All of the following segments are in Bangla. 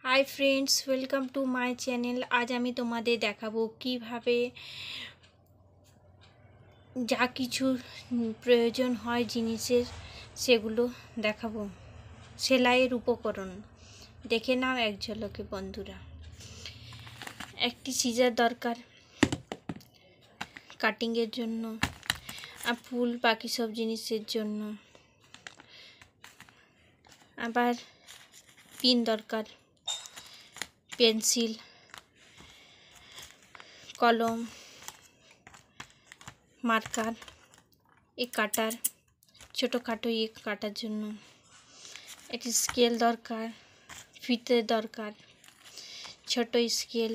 Hi friends, welcome to my channel. আজ আমি তোমাদের দেখাবো কিভাবে যা কিছু প্রয়োজন হয় জিনিসের সেগুলো দেখাবো। সেলাইয়ের উপকরণ দেখে নাও এক ঝলকে বন্ধুরা। একটি সিজার দরকার কাটিংয়ের জন্য, আর ফুল বাকি সব জিনিসের জন্য। আবার পিন দরকার, পেন্সিল, কলম, মার্কার, কাটার, ছোটোখাটো কাটার জন্য। একটি স্কেল দরকার, ফিতে দরকার, ছোট স্কেল,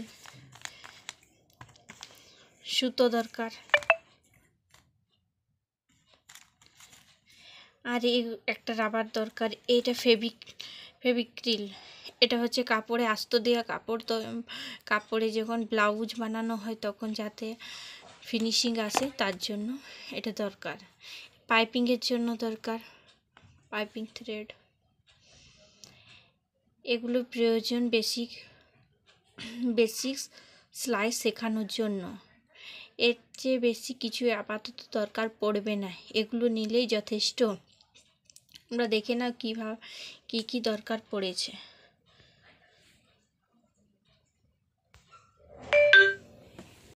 সুতো দরকার। আর একটা রাবার দরকার। এটা ফেভিক্রিল। এটা হচ্ছে কাপড়ে আস্ত দেওয়া কাপড়। তো কাপড়ে যখন ব্লাউজ বানানো হয় তখন যাতে ফিনিশিং আসে তার জন্য এটা দরকার। পাইপিংয়ের জন্য দরকার পাইপিং থ্রেড। এগুলো প্রয়োজন বেসিক সেলাই শেখানোর জন্য। এর চেয়ে বেশি কিছু আপাতত দরকার পড়বে না, এগুলো নিলেই যথেষ্ট। আমরা দেখে নাও কী কী দরকার পড়েছে।